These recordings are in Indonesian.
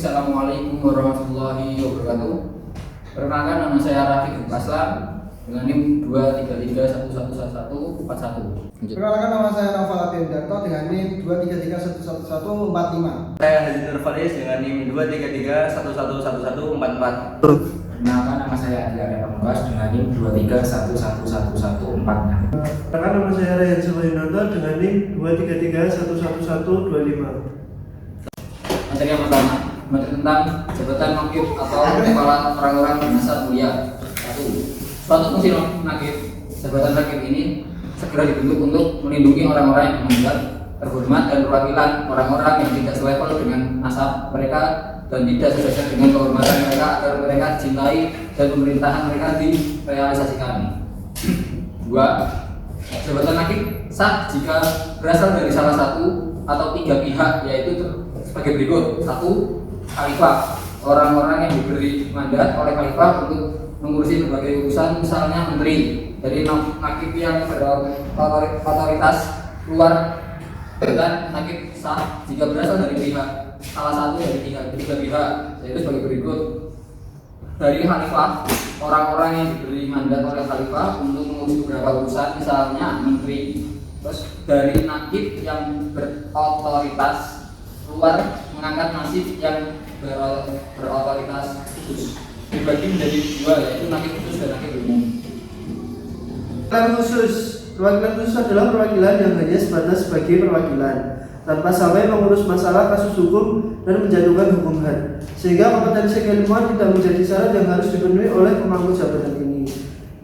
Assalamualaikum warahmatullahi wabarakatuh. Perkenalkan, nama saya Rafiq Aslam dengan NIM 233111141. Perkenalkan, nama saya Naufal Abin Darto dengan NIM 233111145. Saya Hazid Nurfalis dengan NIM 233111144. Perkenalkan, nama saya Adhiana Pamungkas dengan NIM 231111146. Perkenalkan, nama saya Rayhan Sumayunarto dengan NIM 233111125. Materi yang pertama, materi tentang jabatan nakib atau kepala orang-orang bernasab mulia. 1. Suatu fungsi nakib. Jabatan nakib ini segera dibentuk untuk melindungi orang-orang yang meninggal, terhormat dan perwakilan orang-orang yang tidak selevel dengan nasab mereka dan tidak sesuai dengan kehormatan mereka agar mereka dicintai dan pemerintahan mereka direalisasikan. 2. Jabatan nakib sah jika berasal dari salah satu atau tiga pihak, yaitu sebagai berikut. 1. Khalifah, orang-orang yang diberi mandat oleh khalifah untuk mengurusi berbagai urusan, misalnya menteri. Jadi nakib yang berotoritas luar. Dan nakib sah jika berasal dari pihak salah satu dari tiga pihak, yaitu sebagai berikut. Dari khalifah, orang-orang yang diberi mandat oleh khalifah untuk mengurusi beberapa urusan, misalnya menteri. Terus dari nakib yang berotoritas luar, mengangkat nasib yang berotoritas khusus. Dibagi menjadi dua, yaitu nakib khusus dan nakib umum. Perwakilan khusus. Perwakilan khusus adalah perwakilan yang hanya sebatas sebagai perwakilan, tanpa sampai mengurus masalah kasus hukum dan menjatuhkan hukum had, sehingga kompetensi keilmuan tidak menjadi syarat yang harus dipenuhi oleh pemangku jabatan ini.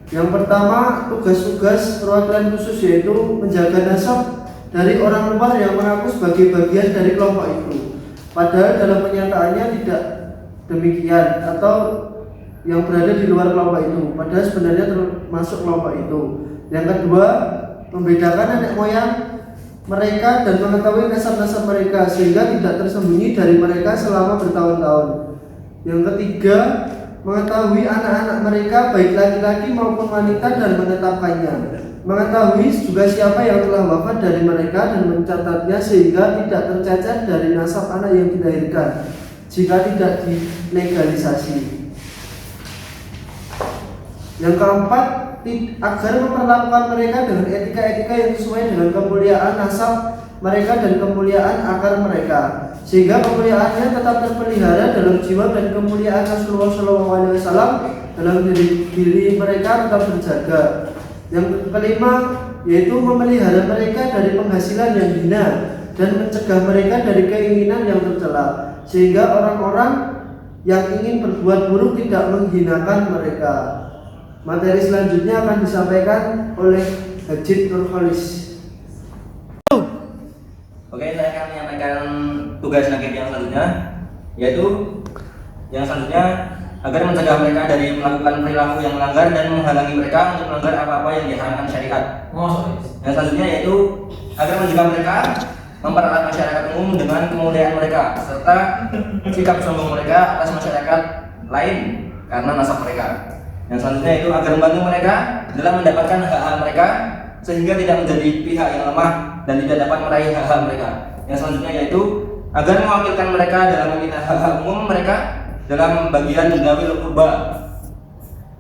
Yang pertama, tugas-tugas perwakilan khusus yaitu menjaga nasab dari orang luar yang mengaku sebagai bagian dari kelompok itu, padahal dalam kenyataannya tidak demikian, atau yang berada di luar kelompok itu padahal sebenarnya termasuk kelompok itu. Yang kedua, membedakan nenek moyang mereka dan mengetahui nasab-nasab mereka sehingga tidak tersembunyi dari mereka selama bertahun-tahun. Yang ketiga, mengetahui anak-anak mereka baik laki-laki maupun wanita dan menetapkannya. Mengetahui juga siapa yang telah wafat dari mereka dan mencatatnya sehingga tidak tercacat dari nasab anak yang dilahirkan jika tidak dilegalisasi. Yang keempat, agar memperlakukan mereka dengan etika-etika yang sesuai dengan kemuliaan nasab mereka dan kemuliaan akar mereka, sehingga kemuliaannya tetap terpelihara dalam jiwa dan kemuliaan Rasulullah SAW dalam diri mereka tetap terjaga. Yang kelima, yaitu memelihara mereka dari penghasilan yang hina dan mencegah mereka dari keinginan yang tercela, sehingga orang-orang yang ingin berbuat buruk tidak menghinakan mereka. Materi selanjutnya akan disampaikan oleh Hazid Nurfalis. Oke, saya akan menyampaikan tugas nakib yang selanjutnya, yaitu yang selanjutnya agar mencegah mereka dari melakukan perilaku yang melanggar dan menghalangi mereka untuk melanggar apa-apa yang diharamkan syariat. Yang selanjutnya yaitu agar mencegah mereka memperalat masyarakat umum dengan kemuliaan mereka serta sikap sombong mereka atas masyarakat lain karena nasab mereka. Yang selanjutnya itu agar membantu mereka dalam mendapatkan hak-hak mereka sehingga tidak menjadi pihak yang lemah dan tidak dapat meraih hak-hak mereka. Yang selanjutnya yaitu agar mewakilkan mereka dalam meminta hak-hak umum mereka dalam bagian dawil qurba,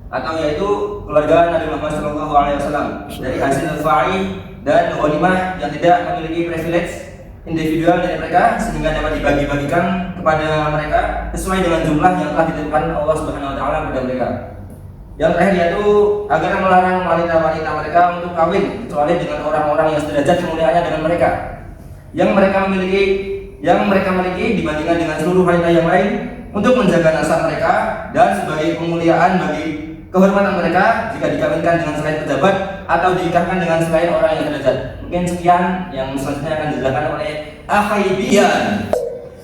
atau yaitu keluarga Nabi Muhammad SAW dari hasil al-fa'i dan ghanimah yang tidak memiliki privilege individual dari mereka sehingga dapat dibagi-bagikan kepada mereka sesuai dengan jumlah yang telah ditentukan Allah Subhanahu wa taala kepada mereka. Yang terakhir yaitu agar melarang wanita-wanita mereka untuk kawin kecuali dengan orang-orang yang sederajat kemuliaannya dengan mereka yang mereka miliki dibandingkan dengan seluruh wanita yang lain, untuk menjaga nasab mereka dan sebagai kemuliaan bagi kehormatan mereka jika dikawinkan dengan selain pejabat atau dinikahkan dengan selain orang yang sederajat. Mungkin sekian, yang selanjutnya akan dijelaskan oleh Akhaibian.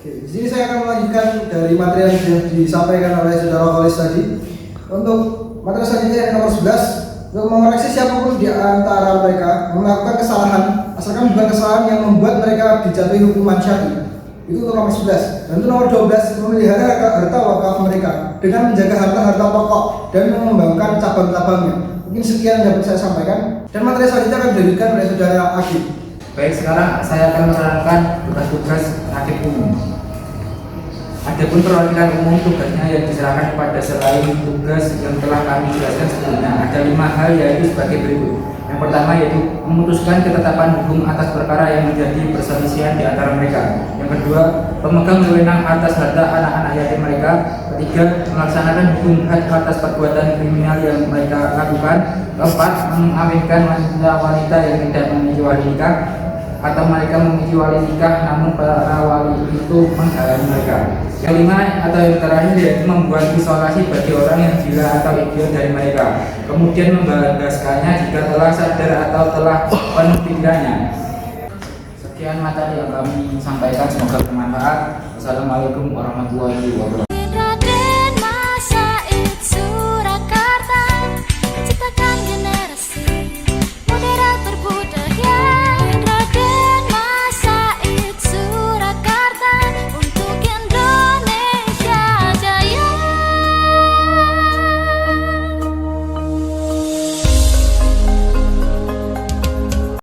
Di sini saya akan melanjutkan dari materi yang sudah disampaikan oleh saudara Khalis tadi. Untuk materi selanjutnya yang nomor 11, untuk mengoreksi siapapun di antara mereka melakukan kesalahan, asalkan bukan kesalahan yang membuat mereka dijatuhi hukuman syar'i. Itu untuk nomor 11. Dan untuk nomor 12, memelihara harta wakaf mereka dengan menjaga harta-harta pokok dan mengembangkan cabang-cabangnya. Mungkin sekian yang dapat saya sampaikan. Dan materi selanjutnya akan dilanjutkan oleh saudara Agib. Baik, sekarang saya akan menerangkan tugas-tugas nakib umum. Adapun perwakilan umum tugasnya yang diserahkan kepada selain tugas yang telah kami jelaskan sebelumnya ada 5 hal, yaitu sebagai berikut. Yang pertama yaitu memutuskan ketetapan hukum atas perkara yang menjadi perselisihan di antara mereka. Yang kedua, pemegang wewenang atas harta anak-anak yatim mereka. Ketiga, melaksanakan hukum had atas perbuatan kriminal yang mereka lakukan. Keempat, mengawinkan wanita yang tidak memiliki wali nikah atau mereka memiliki wali nikah namun para wali itu menghalangi mereka. Yang kelima atau yang terakhir yaitu membuat isolasi bagi orang yang gila atau idiot dari mereka, kemudian membebaskannya jika telah sadar atau telah penuh pikirannya. Sekian materi yang kami sampaikan, semoga bermanfaat. Wassalamualaikum warahmatullahi wabarakatuh.